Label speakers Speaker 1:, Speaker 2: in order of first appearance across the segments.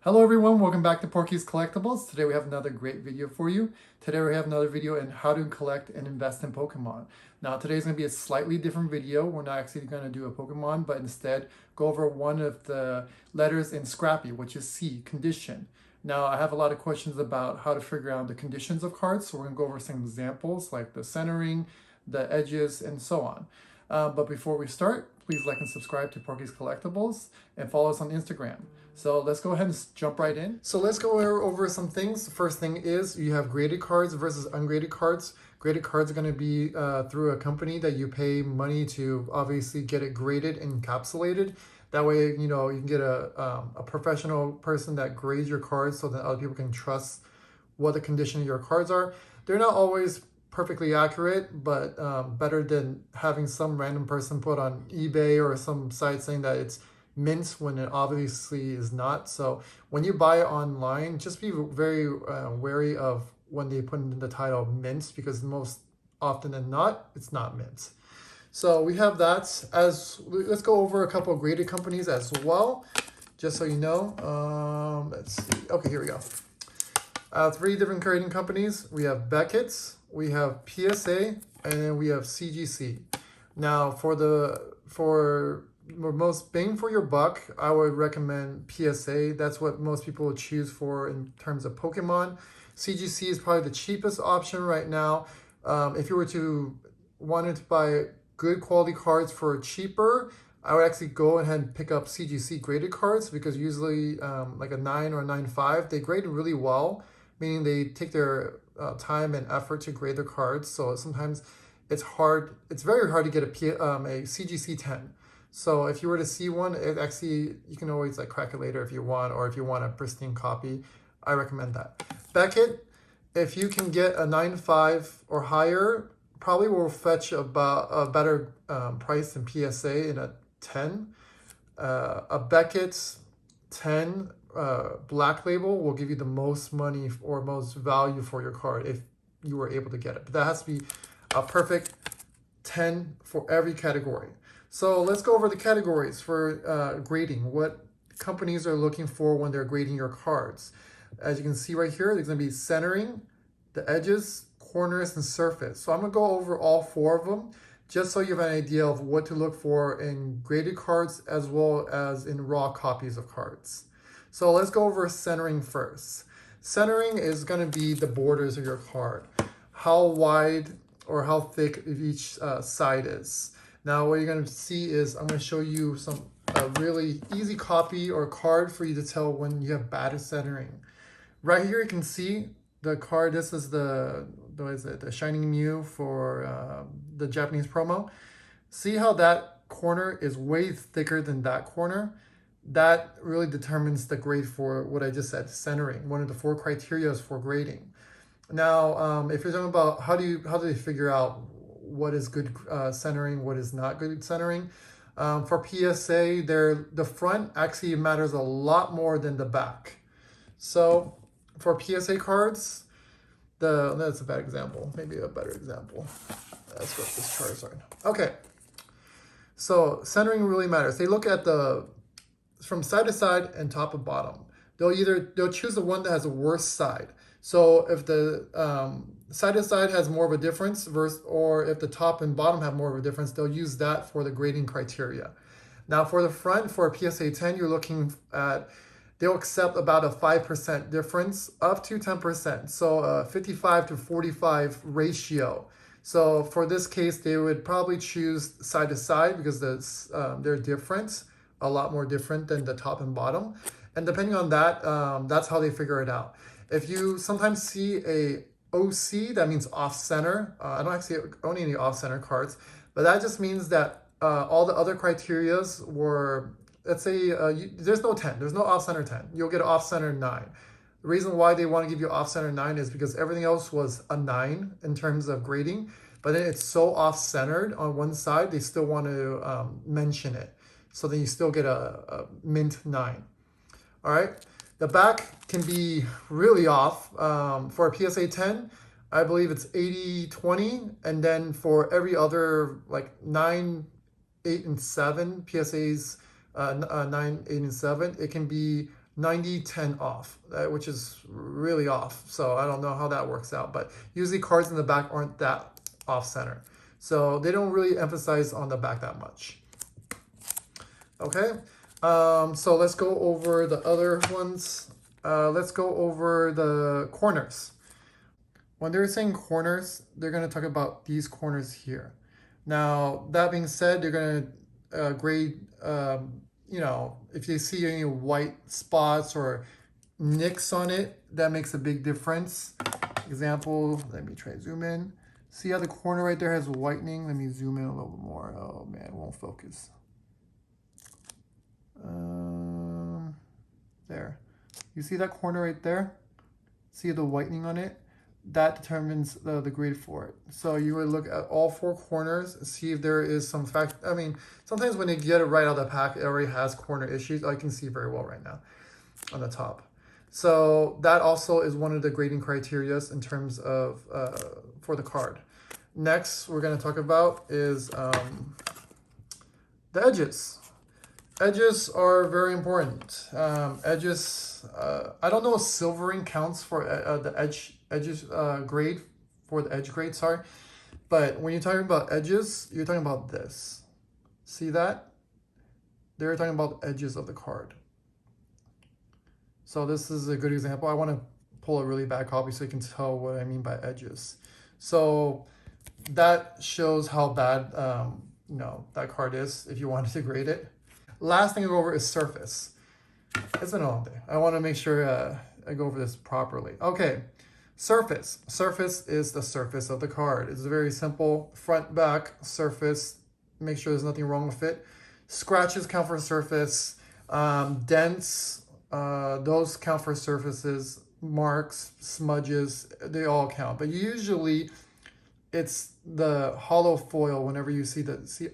Speaker 1: Hello everyone, welcome back to Porkies Collectibles. Today we have another great video for you. Today we have another video on how to collect and invest in Pokemon. Now today's going to be a slightly different video. We're not actually going to do a Pokemon, but instead go over one of the letters in Scrappy, which is C, condition. Now I have a lot of questions about how to figure out the conditions of cards, so we're going to go over some examples like the centering, the edges, and so on. But before we start, please like and subscribe to Porkies Collectibles and follow us on Instagram. So let's go ahead and jump right in. So let's go over some things. The first thing is you have graded cards versus ungraded cards. Graded cards are going to be through a company that you pay money to obviously get it graded and encapsulated. That way, you can get a professional person that grades your cards so that other people can trust what the condition of your cards are. They're not always perfectly accurate, but better than having some random person put on eBay or some site saying that it's mint when it obviously is not. So when you buy online, just be very wary of when they put in the title mint, because most often than not, it's not mint. So we have that. Let's go over a couple of graded companies as well, just so you know. Let's see. Okay, here we go. 3 different grading companies. We have Beckett's, we have PSA, and then we have CGC. Now for most bang for your buck, I would recommend PSA. That's what most people choose for in terms of Pokemon. CGC is probably the cheapest option right now. If you were to wanted to buy good quality cards for cheaper, I would actually go ahead and pick up CGC graded cards, because usually like a 9 or a 9.5, they grade really well, meaning they take their time and effort to grade their cards. So sometimes it's very hard to get a CGC 10. So if you were to see one, you can always like crack it later if you want, or if you want a pristine copy, I recommend that. Beckett, if you can get a 9.5 or higher, probably will fetch about a better price than PSA in a 10. A Beckett 10 black label will give you the most money or most value for your card if you were able to get it. But that has to be a perfect 10 for every category. So let's go over the categories for grading, what companies are looking for when they're grading your cards. As you can see right here, there's going to be centering, the edges, corners, and surface. So I'm going to go over all 4 of them, just so you have an idea of what to look for in graded cards as well as in raw copies of cards. So let's go over centering first. Centering is going to be the borders of your card, how wide or how thick each side is. Now what you're going to see is I'm going to show you a really easy copy or card for you to tell when you have bad centering. Right here you can see the card. This is the Shining Mew for the Japanese promo. See how that corner is way thicker than that corner? That really determines the grade for what I just said, centering, one of the 4 criteria for grading. Now, if you're talking about how do they figure out what is good centering, what is not good centering, for PSA, the front actually matters a lot more than the back. So for PSA cards, that's a bad example, maybe a better example. That's what this Charizard. Okay, so centering really matters. They look at from side to side and top and bottom. They'll choose the one that has the worst side. So if the side to side has more of a difference or if the top and bottom have more of a difference, they'll use that for the grading criteria. Now for the front, for a PSA 10, you're looking at, they'll accept about a 5% difference up to 10%. So a 55 to 45 ratio. So for this case, they would probably choose side to side because they're different, a lot more different than the top and bottom. And depending on that, that's how they figure it out. If you sometimes see a OC, that means off center. I don't actually own any off center cards, but that just means that all the other criterias were, let's say there's no 10, there's no off center 10. You'll get an off center 9. The reason why they want to give you off center 9 is because everything else was a 9 in terms of grading, but then it's so off centered on one side, they still want to mention it. So then you still get a mint 9. All right. The back can be really off. For a PSA 10, I believe it's 80-20. And then for every other like 9, 8, and 7, PSAs 9, 8, and 7, it can be 90-10 off, which is really off. So I don't know how that works out, but usually cards in the back aren't that off center. So they don't really emphasize on the back that much. Okay, so let's go over the other ones. Let's go over the corners. When they're saying corners, they're going to talk about these corners here. Now, that being said, they're going to grade, you know, if you see any white spots or nicks on it, that makes a big difference. Example, let me try to zoom in. See how the corner right there has whitening? Let me zoom in a little bit more. Oh man, it won't focus. There. You see that corner right there? See the whitening on it? That determines the grade for it. So you would look at all four corners, see if there is some fact. I mean, sometimes when you get it right out of the pack, it already has corner issues. I can see very well right now on the top. So that also is one of the grading criteria in terms of for the card. Next, we're going to talk about is the edges. Edges are very important. Edges, I don't know if silvering counts for the edges grade, for the edge grade, sorry. But when you're talking about edges, you're talking about this. See that? They're talking about the edges of the card. So this is a good example. I want to pull a really bad copy so you can tell what I mean by edges. So that shows how bad you know, that card is if you wanted to grade it. Last thing to go over is surface. It's been a long day. I want to make sure I go over this properly. Okay, surface. Surface is the surface of the card. It's very simple. Front, back, surface. Make sure there's nothing wrong with it. Scratches count for surface. Dents, those count for surfaces. Marks, smudges, they all count. But usually it's the hollow foil. Whenever you see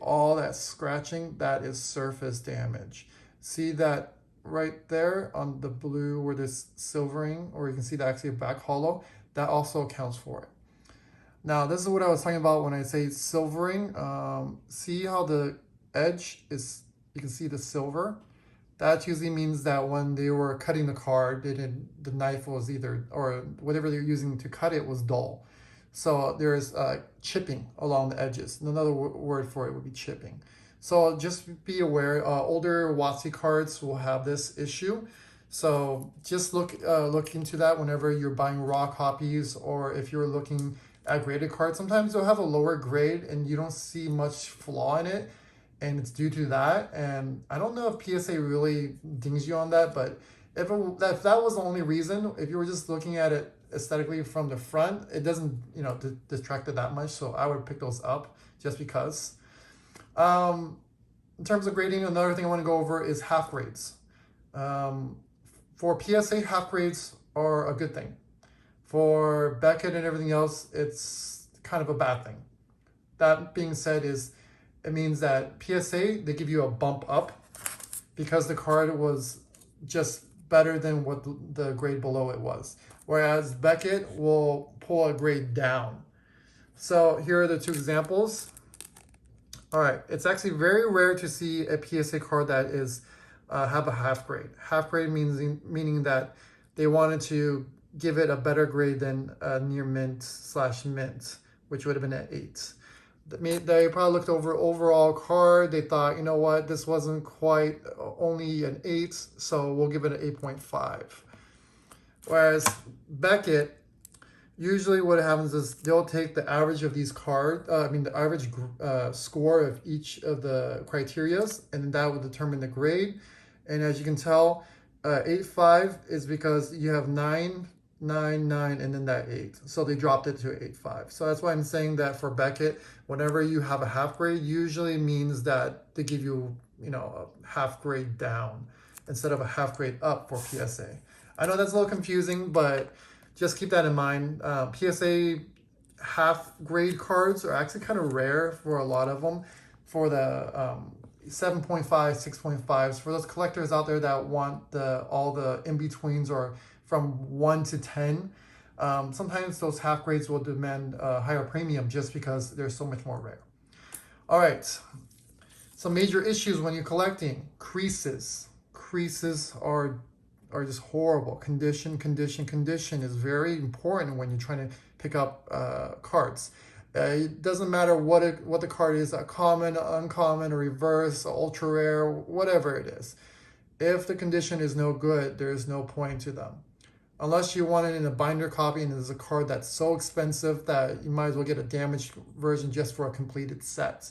Speaker 1: all that scratching, that is surface damage. See that right there on the blue where there's silvering, or you can see that actually a back hollow, that also accounts for it. Now, this is what I was talking about when I say silvering. See how the edge is, you can see the silver. That usually means that when they were cutting the card, the knife was either, or whatever they're using to cut it was dull. So there's chipping along the edges. Another word for it would be chipping. So just be aware, older WotC cards will have this issue. So just look into that whenever you're buying raw copies, or if you're looking at graded cards. Sometimes they'll have a lower grade and you don't see much flaw in it, and it's due to that. And I don't know if PSA really dings you on that, but if that was the only reason, if you were just looking at it aesthetically from the front, it doesn't, you know, detract it that much. So I would pick those up just because. In terms of grading, another thing I want to go over is half grades. For PSA, half grades are a good thing. For Beckett and everything else, it's kind of a bad thing. That being said, it means that PSA, they give you a bump up because the card was just better than what the grade below it was. Whereas Beckett will pull a grade down. So here are the two examples. All right, it's actually very rare to see a PSA card that is have a half grade. Half grade meaning that they wanted to give it a better grade than near mint/mint, which would have been an 8. They probably looked over overall card. They thought, you know what, this wasn't quite only an 8, so we'll give it an 8.5. Whereas Beckett, usually what happens is they'll take the average of these cards, the average score of each of the criterias, and that will determine the grade. And as you can tell, 8.5 is because you have 9, 9, 9, and then that 8. So they dropped it to 8.5. So that's why I'm saying that for Beckett, whenever you have a half grade, usually means that they give you, you know, a half grade down instead of a half grade up for PSA. I know that's a little confusing, but just keep that in mind. PSA half grade cards are actually kind of rare for a lot of them. For the 7.5, 6.5s, for those collectors out there that want all the in-betweens or from 1 to 10, sometimes those half grades will demand a higher premium just because they're so much more rare. All right, some major issues when you're collecting. Creases. Creases are are just horrible. Condition is very important when you're trying to pick up cards. It doesn't matter what the card is, a common, uncommon, a reverse, a ultra rare, whatever it is. If the condition is no good, there is no point to them. Unless you want it in a binder copy and there's a card that's so expensive that you might as well get a damaged version just for a completed set.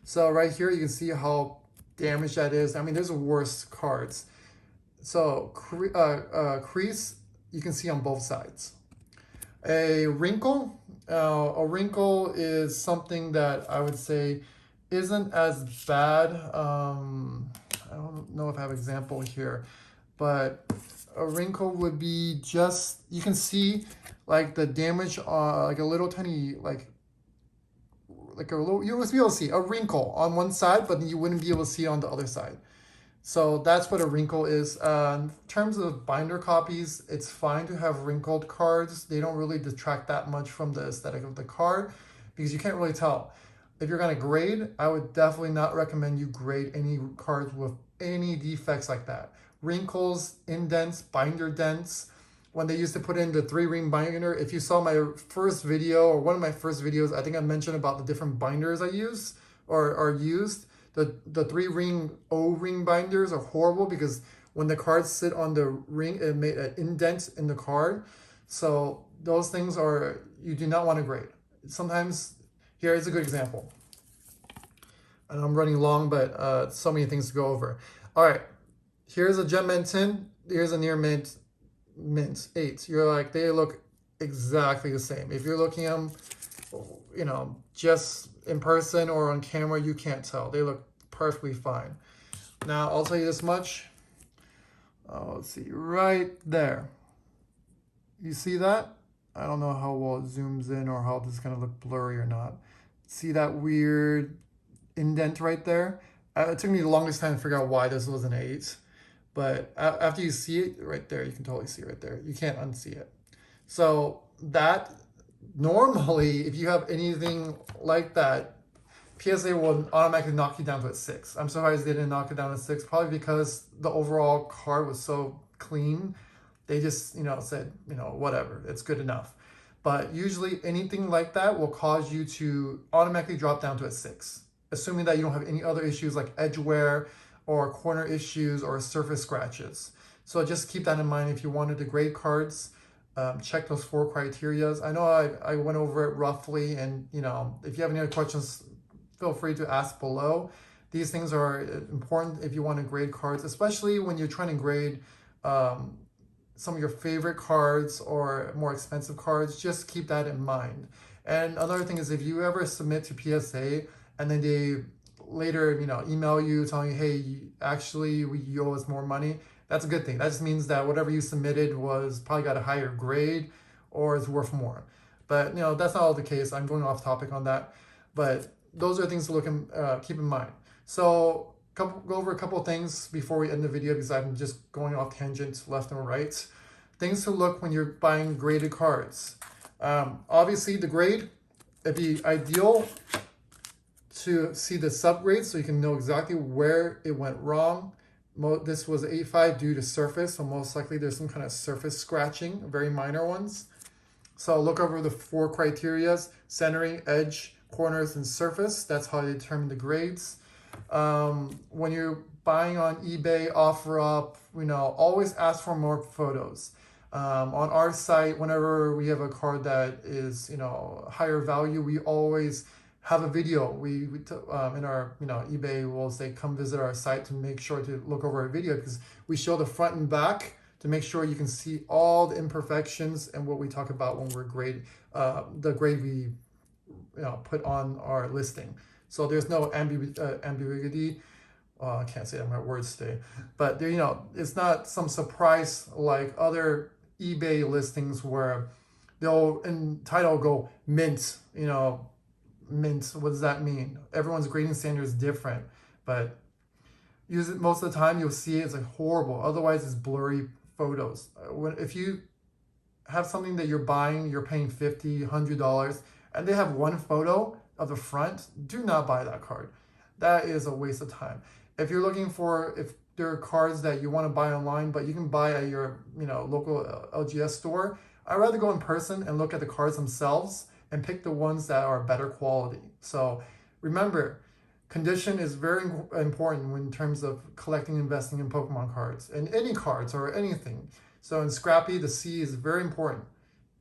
Speaker 1: So right here, you can see how damaged that is. I mean, there's worse cards. So crease, you can see on both sides. A wrinkle is something that I would say isn't as bad. I don't know if I have an example here, but a wrinkle would be just, you can see like the damage on like a little tiny, like a little, you will be able to see a wrinkle on one side, but you wouldn't be able to see it on the other side. So that's what a wrinkle is. In terms of binder copies, it's fine to have wrinkled cards. They don't really detract that much from the aesthetic of the card because you can't really tell. If you're gonna grade, I would definitely not recommend you grade any cards with any defects like that. Wrinkles, indents, binder dents. When they used to put in the 3-ring binder, if you saw my first video or one of my first videos, I think I mentioned about the different binders I use or used. The 3-ring O-ring binders are horrible because when the cards sit on the ring, it made an indent in the card. So those things are, you do not want to grade. Sometimes, here is a good example. And I'm running long, but so many things to go over. All right, here's a gem mint 10. Here's a near mint 8. You're like, they look exactly the same. If you're looking at them, you know, just in person or on camera, you can't tell. They look perfectly fine. Now, I'll tell you this much. Let's see, right there. You see that? I don't know how well it zooms in or how this is gonna look blurry or not. See that weird indent right there? It took me the longest time to figure out why this was an 8. But after you see it right there, you can totally see it right there. You can't unsee it. So that, normally, if you have anything like that, PSA will automatically knock you down to a 6. I'm surprised they didn't knock it down to 6, probably because the overall card was so clean. They just, you know, said, you know, whatever, it's good enough. But usually anything like that will cause you to automatically drop down to a 6, assuming that you don't have any other issues like edge wear or corner issues or surface scratches. So just keep that in mind if you wanted to grade cards. Check those 4 criterias. I know I went over it roughly, and you know, if you have any other questions, feel free to ask below. These things are important if you want to grade cards, especially when you're trying to grade some of your favorite cards or more expensive cards. Just keep that in mind. And another thing is, if you ever submit to PSA and then they later, you know, email you telling you, hey, actually you owe us more money, that's a good thing. That just means that whatever you submitted was probably got a higher grade or is worth more. But you know, that's not all the case. I'm going off topic on that, but those are things to look and keep in mind. So go over a couple of things before we end the video, because I'm just going off tangents left and right. Things to look when you're buying graded cards. Obviously the grade, it'd be ideal to see the subgrade so you can know exactly where it went wrong. This was 8.5 due to surface, so most likely there's some kind of surface scratching, very minor ones. So look over the 4 criterias: centering, edge, corners, and surface. That's how they determine the grades. When you're buying on eBay, OfferUp, you know, always ask for more photos. On our site, whenever we have a card that is, you know, higher value, we always have a video. We in our, you know, eBay will say, come visit our site to make sure to look over our video, because we show the front and back to make sure you can see all the imperfections and what we talk about when we're the grade we, you know, put on our listing. So there's no ambiguity. I can't say that my words today, but there, you know, it's not some surprise like other eBay listings where they'll in title go mint, you know, mint. What does that mean? Everyone's grading standard is different, but use it most of the time. You'll see it's like horrible. Otherwise, it's blurry photos. If you have something that you're buying, you're paying $50, $100, and they have one photo of the front, do not buy that card. That is a waste of time. If you're looking for, if there are cards that you want to buy online, but you can buy at your local LGS store. I'd rather go in person and look at the cards themselves and pick the ones that are better quality. So remember, condition is very important in terms of collecting and investing in Pokemon cards and any cards or anything. So in Scrappy, the C is very important.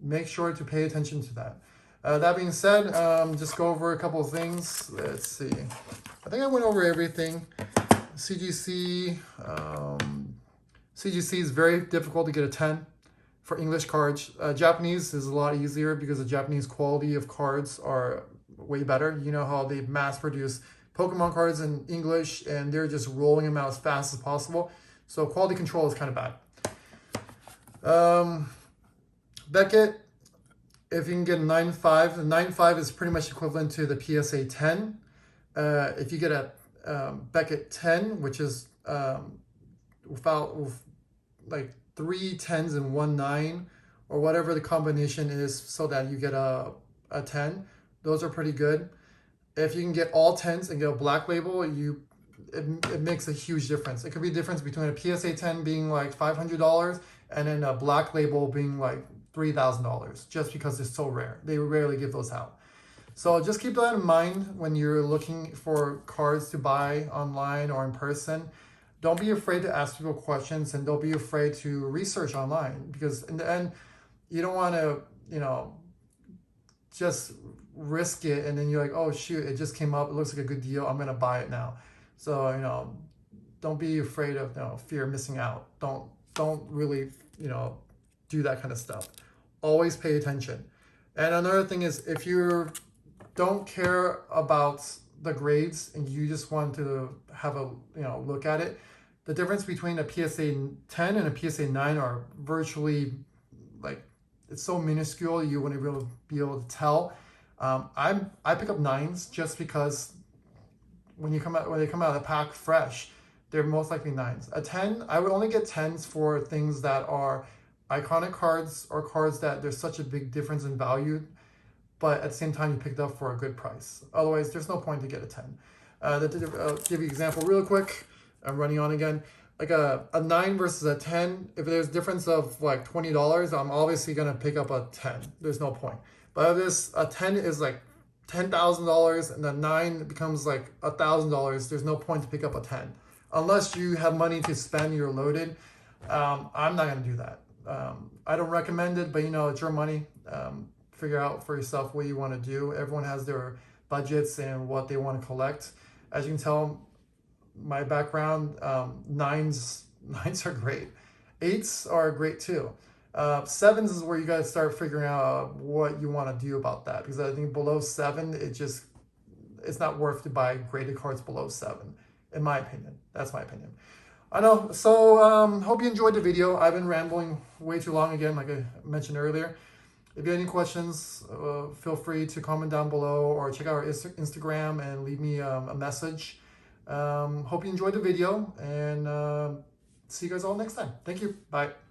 Speaker 1: Make sure to pay attention to that. That being said, just go over a couple of things. Let's see. I think I went over everything. CGC. CGC is very difficult to get a 10 for English cards. Japanese is a lot easier because the Japanese quality of cards are way better. You know how they mass produce Pokemon cards in English and they're just rolling them out as fast as possible. So quality control is kind of bad. Beckett, if you can get a 9.5, the 9.5 is pretty much equivalent to the PSA 10. If you get a Beckett 10, which is without like 3 10s and 1 9, or whatever the combination is, so that you get a 10, those are pretty good. If you can get all 10s and get a black label, it makes a huge difference. It could be a difference between a PSA 10 being like $500 and then a black label being like $3,000, just because it's so rare. They rarely give those out. So just keep that in mind when you're looking for cards to buy online or in person. Don't be afraid to ask people questions, and don't be afraid to research online, because in the end, you don't want to, just risk it and then you're like, oh shoot, it just came up, it looks like a good deal, I'm gonna buy it now. So don't be afraid of fear of missing out. Don't really do that kind of stuff. Always pay attention. And another thing is, if you don't care about the grades and you just want to have a look at it, the difference between a PSA 10 and a PSA 9 are virtually it's so minuscule you wouldn't really be able to tell. I pick up 9s just because when they come out of the pack fresh, they're most likely 9s. A 10, I would only get 10s for things that are iconic cards or cards that there's such a big difference in value, but at the same time you picked up for a good price. Otherwise, there's no point to get a 10. I'll give you an example real quick. I'm running on again. Like a 9 versus a 10, if there's a difference of like $20, I'm obviously gonna pick up a 10. There's no point. But if a 10 is like $10,000 and a 9 becomes like $1,000, there's no point to pick up a 10. Unless you have money to spend, you're loaded. I'm not gonna do that. I don't recommend it, but it's your money. Figure out for yourself what you want to do. Everyone has their budgets and what they want to collect. As you can tell, my background, 9s are great. 8s are great too. 7s is where you got to start figuring out what you want to do about that, because I think below 7, it's not worth to buy graded cards below 7, in my opinion. That's my opinion. I know. So hope you enjoyed the video. I've been rambling way too long again, like I mentioned earlier. If you have any questions, feel free to comment down below or check out our Instagram and leave me a message. Hope you enjoyed the video, and see you guys all next time. Thank you. Bye.